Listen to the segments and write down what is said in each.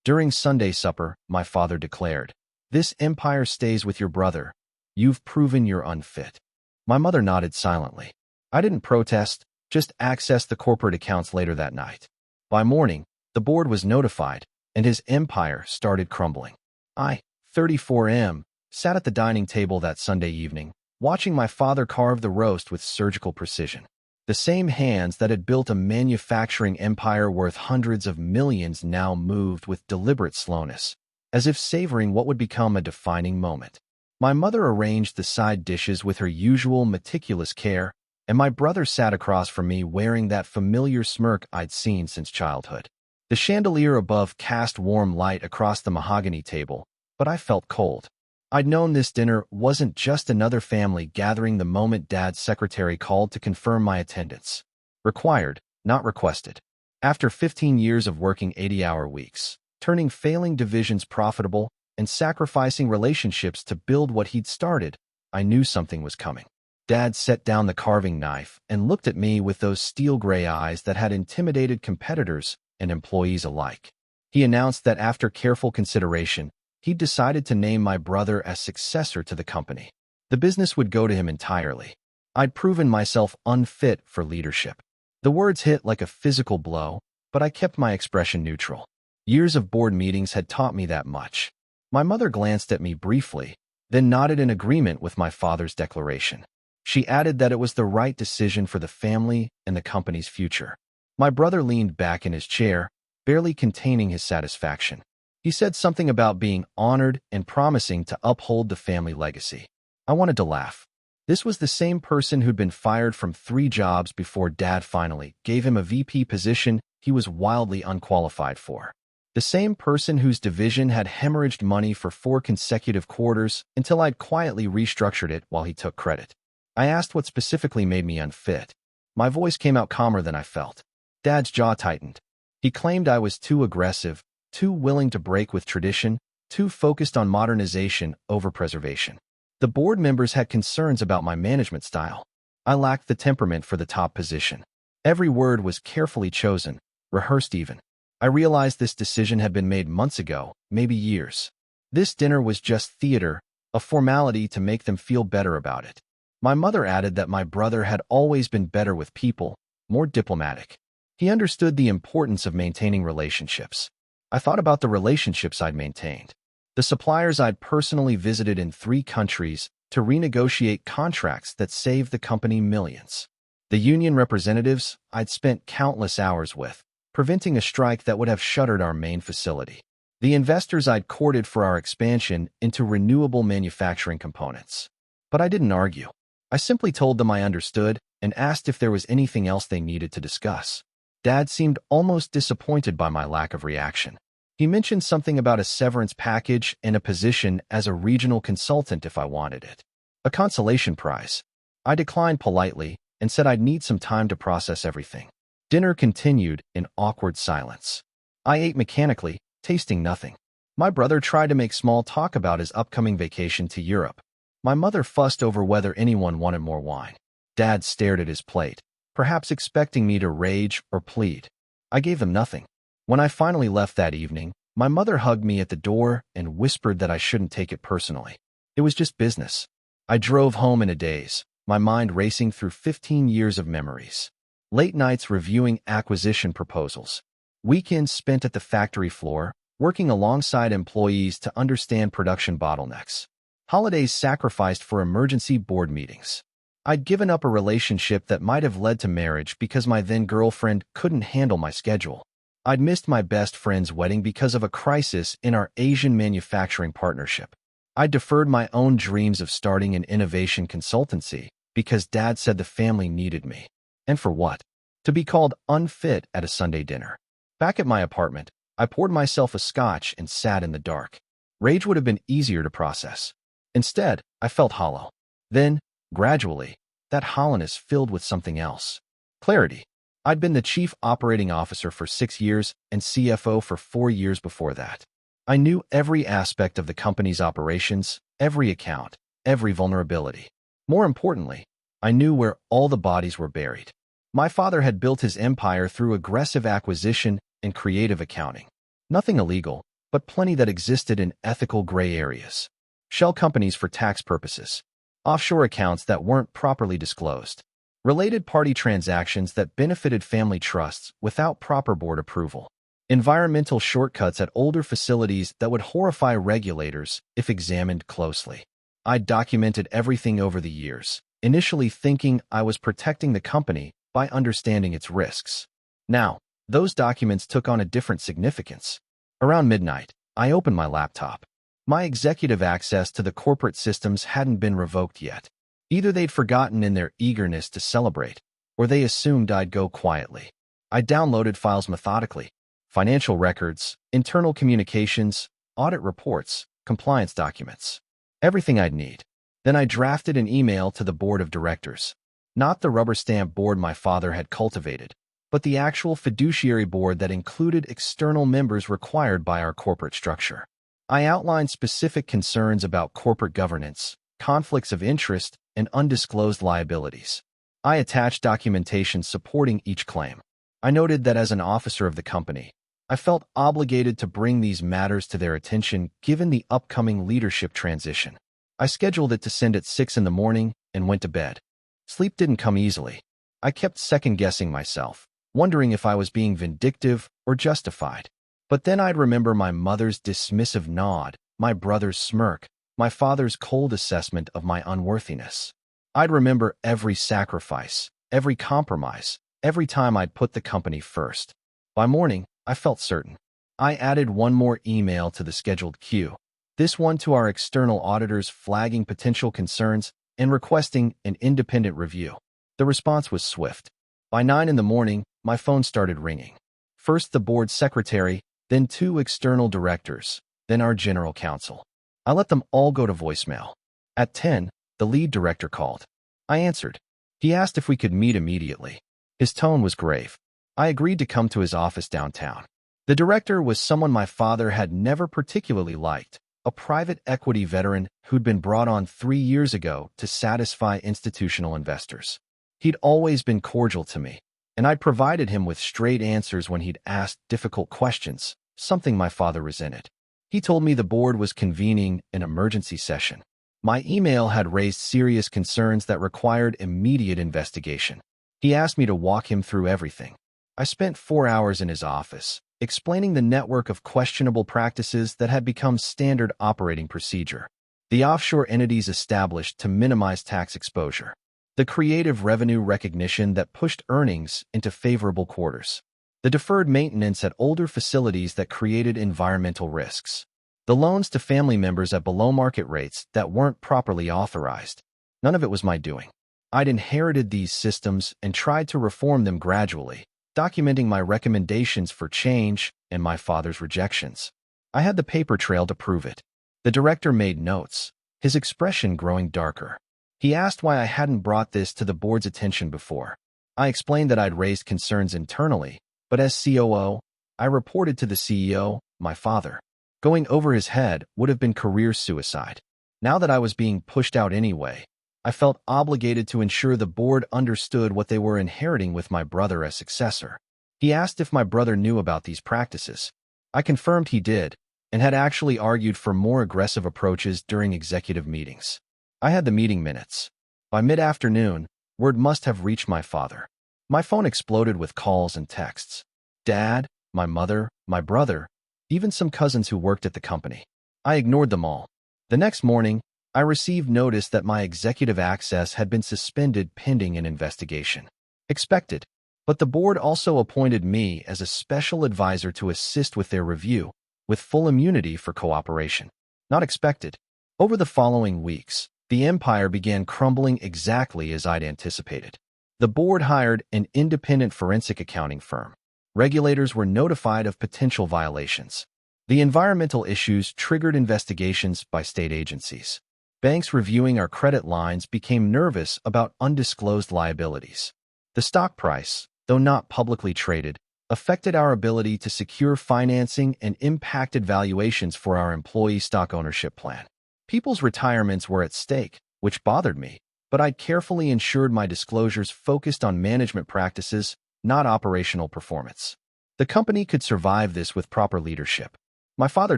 During Sunday supper, my father declared, "This empire stays with your brother. You've proven you're unfit." My mother nodded silently. I didn't protest, just accessed the corporate accounts later that night. By morning, the board was notified, and his empire started crumbling. I, 34M, sat at the dining table that Sunday evening, watching my father carve the roast with surgical precision. The same hands that had built a manufacturing empire worth hundreds of millions now moved with deliberate slowness, as if savoring what would become a defining moment. My mother arranged the side dishes with her usual meticulous care, and my brother sat across from me wearing that familiar smirk I'd seen since childhood. The chandelier above cast warm light across the mahogany table, but I felt cold. I'd known this dinner wasn't just another family gathering the moment Dad's secretary called to confirm my attendance. Required, not requested. After 15 years of working 80-hour weeks, turning failing divisions profitable, and sacrificing relationships to build what he'd started, I knew something was coming. Dad set down the carving knife and looked at me with those steel-gray eyes that had intimidated competitors and employees alike. He announced that after careful consideration, he'd decided to name my brother as successor to the company. The business would go to him entirely. I'd proven myself unfit for leadership. The words hit like a physical blow, but I kept my expression neutral. Years of board meetings had taught me that much. My mother glanced at me briefly, then nodded in agreement with my father's declaration. She added that it was the right decision for the family and the company's future. My brother leaned back in his chair, barely containing his satisfaction. He said something about being honored and promising to uphold the family legacy. I wanted to laugh. This was the same person who'd been fired from 3 jobs before Dad finally gave him a VP position he was wildly unqualified for. The same person whose division had hemorrhaged money for 4 consecutive quarters until I'd quietly restructured it while he took credit. I asked what specifically made me unfit. My voice came out calmer than I felt. Dad's jaw tightened. He claimed I was too aggressive, too willing to break with tradition, too focused on modernization over preservation. The board members had concerns about my management style. I lacked the temperament for the top position. Every word was carefully chosen, rehearsed even. I realized this decision had been made months ago, maybe years. This dinner was just theater, a formality to make them feel better about it. My mother added that my brother had always been better with people, more diplomatic. He understood the importance of maintaining relationships. I thought about the relationships I'd maintained. The suppliers I'd personally visited in 3 countries to renegotiate contracts that saved the company millions. The union representatives I'd spent countless hours with, preventing a strike that would have shuttered our main facility. The investors I'd courted for our expansion into renewable manufacturing components. But I didn't argue. I simply told them I understood and asked if there was anything else they needed to discuss. Dad seemed almost disappointed by my lack of reaction. He mentioned something about a severance package and a position as a regional consultant if I wanted it. A consolation prize. I declined politely and said I'd need some time to process everything. Dinner continued in awkward silence. I ate mechanically, tasting nothing. My brother tried to make small talk about his upcoming vacation to Europe. My mother fussed over whether anyone wanted more wine. Dad stared at his plate, perhaps expecting me to rage or plead. I gave them nothing. When I finally left that evening, my mother hugged me at the door and whispered that I shouldn't take it personally. It was just business. I drove home in a daze, my mind racing through 15 years of memories. Late nights reviewing acquisition proposals. Weekends spent at the factory floor, working alongside employees to understand production bottlenecks. Holidays sacrificed for emergency board meetings. I'd given up a relationship that might have led to marriage because my then-girlfriend couldn't handle my schedule. I'd missed my best friend's wedding because of a crisis in our Asian manufacturing partnership. I deferred my own dreams of starting an innovation consultancy because Dad said the family needed me. And for what? To be called unfit at a Sunday dinner. Back at my apartment, I poured myself a scotch and sat in the dark. Rage would have been easier to process. Instead, I felt hollow. Then, gradually, that hollowness filled with something else. Clarity. I'd been the chief operating officer for 6 years and CFO for 4 years before that. I knew every aspect of the company's operations, every account, every vulnerability. More importantly, I knew where all the bodies were buried. My father had built his empire through aggressive acquisition and creative accounting. Nothing illegal, but plenty that existed in ethical gray areas. Shell companies for tax purposes, offshore accounts that weren't properly disclosed, related party transactions that benefited family trusts without proper board approval, environmental shortcuts at older facilities that would horrify regulators if examined closely. I documented everything over the years, initially thinking I was protecting the company by understanding its risks. Now, those documents took on a different significance. Around midnight, I opened my laptop. My executive access to the corporate systems hadn't been revoked yet. Either they'd forgotten in their eagerness to celebrate, or they assumed I'd go quietly. I downloaded files methodically: financial records, internal communications, audit reports, compliance documents. Everything I'd need. Then I drafted an email to the board of directors. Not the rubber stamp board my father had cultivated, but the actual fiduciary board that included external members required by our corporate structure. I outlined specific concerns about corporate governance, conflicts of interest, and undisclosed liabilities. I attached documentation supporting each claim. I noted that as an officer of the company, I felt obligated to bring these matters to their attention given the upcoming leadership transition. I scheduled it to send at 6 in the morning and went to bed. Sleep didn't come easily. I kept second-guessing myself, wondering if I was being vindictive or justified. But then I'd remember my mother's dismissive nod, my brother's smirk, my father's cold assessment of my unworthiness. I'd remember every sacrifice, every compromise, every time I'd put the company first. By morning, I felt certain. I added one more email to the scheduled queue, this one to our external auditors flagging potential concerns and requesting an independent review. The response was swift. By 9 in the morning, my phone started ringing. First the board secretary, then 2 external directors, then our general counsel. I let them all go to voicemail. At 10, the lead director called. I answered. He asked if we could meet immediately. His tone was grave. I agreed to come to his office downtown. The director was someone my father had never particularly liked, a private equity veteran who'd been brought on 3 years ago to satisfy institutional investors. He'd always been cordial to me, and I'd provided him with straight answers when he'd asked difficult questions, something my father resented. He told me the board was convening an emergency session. My email had raised serious concerns that required immediate investigation. He asked me to walk him through everything. I spent 4 hours in his office, explaining the network of questionable practices that had become standard operating procedure. The offshore entities established to minimize tax exposure. The creative revenue recognition that pushed earnings into favorable quarters. The deferred maintenance at older facilities that created environmental risks. The loans to family members at below-market rates that weren't properly authorized. None of it was my doing. I'd inherited these systems and tried to reform them gradually, documenting my recommendations for change and my father's rejections. I had the paper trail to prove it. The director made notes, his expression growing darker. He asked why I hadn't brought this to the board's attention before. I explained that I'd raised concerns internally, but as COO, I reported to the CEO, my father. Going over his head would have been career suicide. Now that I was being pushed out anyway, I felt obligated to ensure the board understood what they were inheriting with my brother as successor. He asked if my brother knew about these practices. I confirmed he did, and had actually argued for more aggressive approaches during executive meetings. I had the meeting minutes. By mid-afternoon, word must have reached my father. My phone exploded with calls and texts. Dad, my mother, my brother, even some cousins who worked at the company. I ignored them all. The next morning, I received notice that my executive access had been suspended pending an investigation. Expected, but the board also appointed me as a special advisor to assist with their review, with full immunity for cooperation. Not expected. Over the following weeks, the empire began crumbling exactly as I'd anticipated. The board hired an independent forensic accounting firm. Regulators were notified of potential violations. The environmental issues triggered investigations by state agencies. Banks reviewing our credit lines became nervous about undisclosed liabilities. The stock price, though not publicly traded, affected our ability to secure financing and impacted valuations for our employee stock ownership plan. People's retirements were at stake, which bothered me, but I'd carefully ensured my disclosures focused on management practices, not operational performance. The company could survive this with proper leadership. My father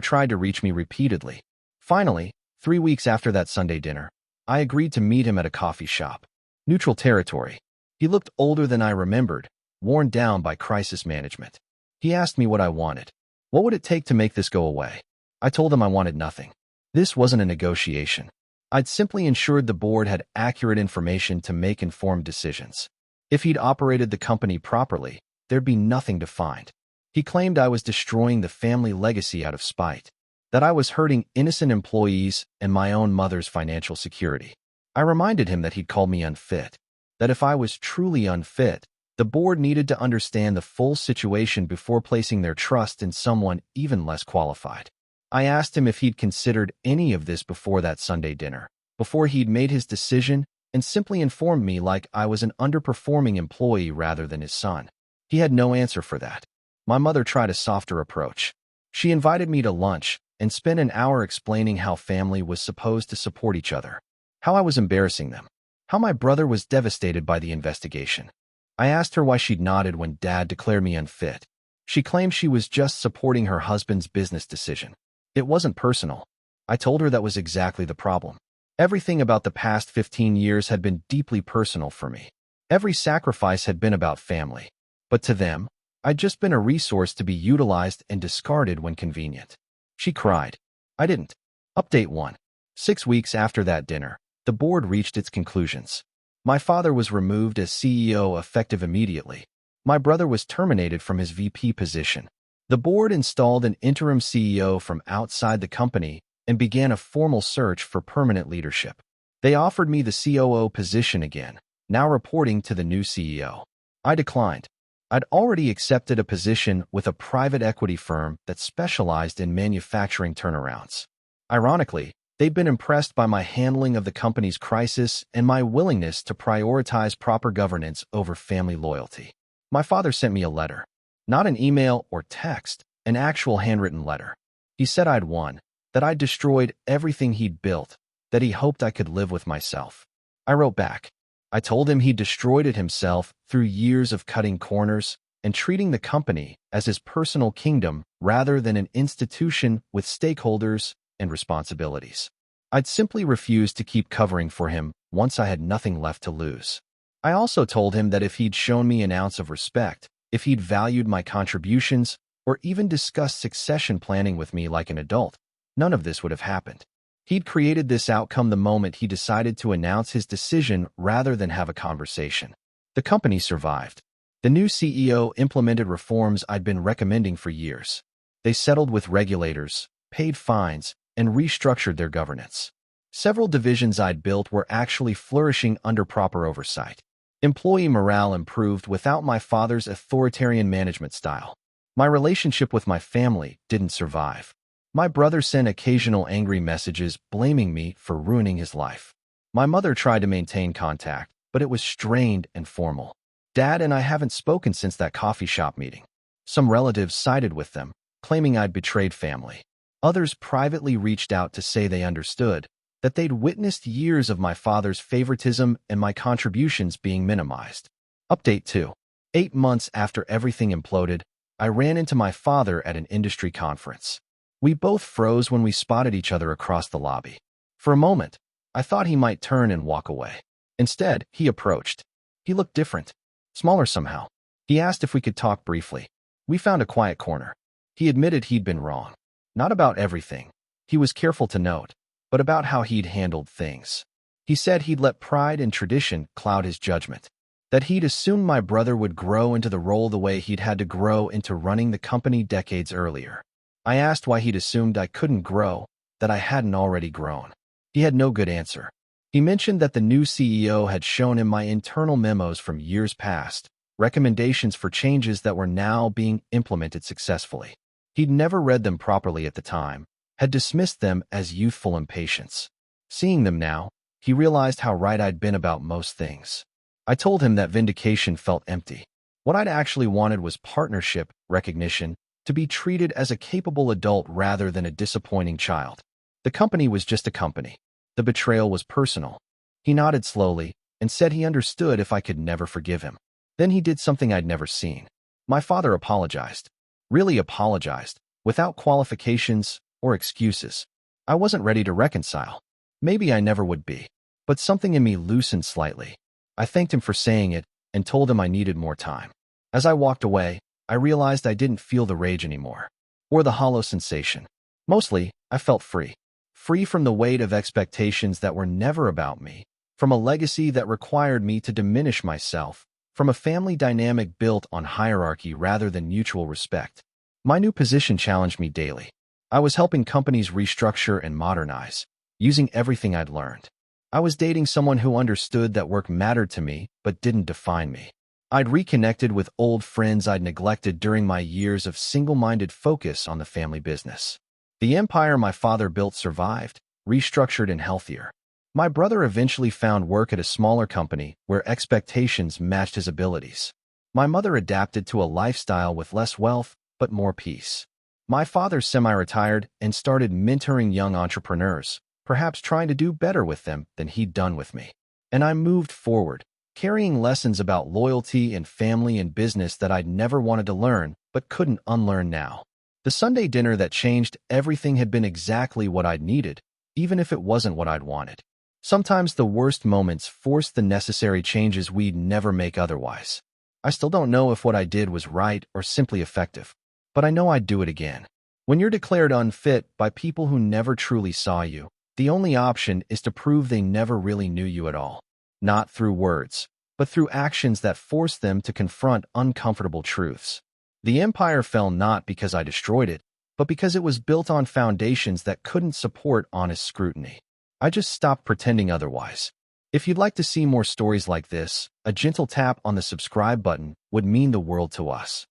tried to reach me repeatedly. Finally, 3 weeks after that Sunday dinner, I agreed to meet him at a coffee shop. Neutral territory. He looked older than I remembered, worn down by crisis management. He asked me what I wanted. What would it take to make this go away? I told him I wanted nothing. This wasn't a negotiation. I'd simply ensured the board had accurate information to make informed decisions. If he'd operated the company properly, there'd be nothing to find. He claimed I was destroying the family legacy out of spite, that I was hurting innocent employees and my own mother's financial security. I reminded him that he'd called me unfit, that if I was truly unfit, the board needed to understand the full situation before placing their trust in someone even less qualified. I asked him if he'd considered any of this before that Sunday dinner, before he'd made his decision, and simply informed me like I was an underperforming employee rather than his son. He had no answer for that. My mother tried a softer approach. She invited me to lunch and spent an hour explaining how family was supposed to support each other, how I was embarrassing them, how my brother was devastated by the investigation. I asked her why she'd nodded when Dad declared me unfit. She claimed she was just supporting her husband's business decision. It wasn't personal. I told her that was exactly the problem. Everything about the past 15 years had been deeply personal for me. Every sacrifice had been about family. But to them, I'd just been a resource to be utilized and discarded when convenient. She cried. I didn't. Update 1. 6 weeks after that dinner, the board reached its conclusions. My father was removed as CEO effective immediately. My brother was terminated from his VP position. The board installed an interim CEO from outside the company and began a formal search for permanent leadership. They offered me the COO position again, now reporting to the new CEO. I declined. I'd already accepted a position with a private equity firm that specialized in manufacturing turnarounds. Ironically, they'd been impressed by my handling of the company's crisis and my willingness to prioritize proper governance over family loyalty. My father sent me a letter. Not an email or text, an actual handwritten letter. He said I'd won, that I'd destroyed everything he'd built, that he hoped I could live with myself. I wrote back. I told him he'd destroyed it himself through years of cutting corners and treating the company as his personal kingdom rather than an institution with stakeholders and responsibilities. I'd simply refused to keep covering for him once I had nothing left to lose. I also told him that if he'd shown me an ounce of respect, if he'd valued my contributions, or even discussed succession planning with me like an adult, none of this would have happened. He'd created this outcome the moment he decided to announce his decision rather than have a conversation. The company survived. The new CEO implemented reforms I'd been recommending for years. They settled with regulators, paid fines, and restructured their governance. Several divisions I'd built were actually flourishing under proper oversight. Employee morale improved without my father's authoritarian management style. My relationship with my family didn't survive. My brother sent occasional angry messages blaming me for ruining his life. My mother tried to maintain contact, but it was strained and formal. Dad and I haven't spoken since that coffee shop meeting. Some relatives sided with them, claiming I'd betrayed family. Others privately reached out to say they understood, that they'd witnessed years of my father's favoritism and my contributions being minimized. Update 2. 8 months after everything imploded, I ran into my father at an industry conference. We both froze when we spotted each other across the lobby. For a moment, I thought he might turn and walk away. Instead, he approached. He looked different, smaller somehow. He asked if we could talk briefly. We found a quiet corner. He admitted he'd been wrong. Not about everything, he was careful to note, but about how he'd handled things. He said he'd let pride and tradition cloud his judgment, that he'd assumed my brother would grow into the role the way he'd had to grow into running the company decades earlier. I asked why he'd assumed I couldn't grow, that I hadn't already grown. He had no good answer. He mentioned that the new CEO had shown him my internal memos from years past, recommendations for changes that were now being implemented successfully. He'd never read them properly at the time, had dismissed them as youthful impatience. Seeing them now, he realized how right I'd been about most things. I told him that vindication felt empty. What I'd actually wanted was partnership, recognition, to be treated as a capable adult rather than a disappointing child. The company was just a company. The betrayal was personal. He nodded slowly and said he understood if I could never forgive him. Then he did something I'd never seen. My father apologized. Really apologized. without qualifications or excuses. I wasn't ready to reconcile. Maybe I never would be. But something in me loosened slightly. I thanked him for saying it and told him I needed more time. As I walked away, I realized I didn't feel the rage anymore, or the hollow sensation. Mostly, I felt free. Free from the weight of expectations that were never about me, from a legacy that required me to diminish myself, from a family dynamic built on hierarchy rather than mutual respect. My new position challenged me daily. I was helping companies restructure and modernize, using everything I'd learned. I was dating someone who understood that work mattered to me but didn't define me. I'd reconnected with old friends I'd neglected during my years of single-minded focus on the family business. The empire my father built survived, restructured and healthier. My brother eventually found work at a smaller company where expectations matched his abilities. My mother adapted to a lifestyle with less wealth but more peace. My father semi-retired and started mentoring young entrepreneurs, perhaps trying to do better with them than he'd done with me. And I moved forward, carrying lessons about loyalty and family and business that I'd never wanted to learn but couldn't unlearn now. The Sunday dinner that changed everything had been exactly what I'd needed, even if it wasn't what I'd wanted. Sometimes the worst moments force the necessary changes we'd never make otherwise. I still don't know if what I did was right or simply effective, but I know I'd do it again. When you're declared unfit by people who never truly saw you, the only option is to prove they never really knew you at all. Not through words, but through actions that force them to confront uncomfortable truths. The empire fell not because I destroyed it, but because it was built on foundations that couldn't support honest scrutiny. I just stopped pretending otherwise. If you'd like to see more stories like this, a gentle tap on the subscribe button would mean the world to us.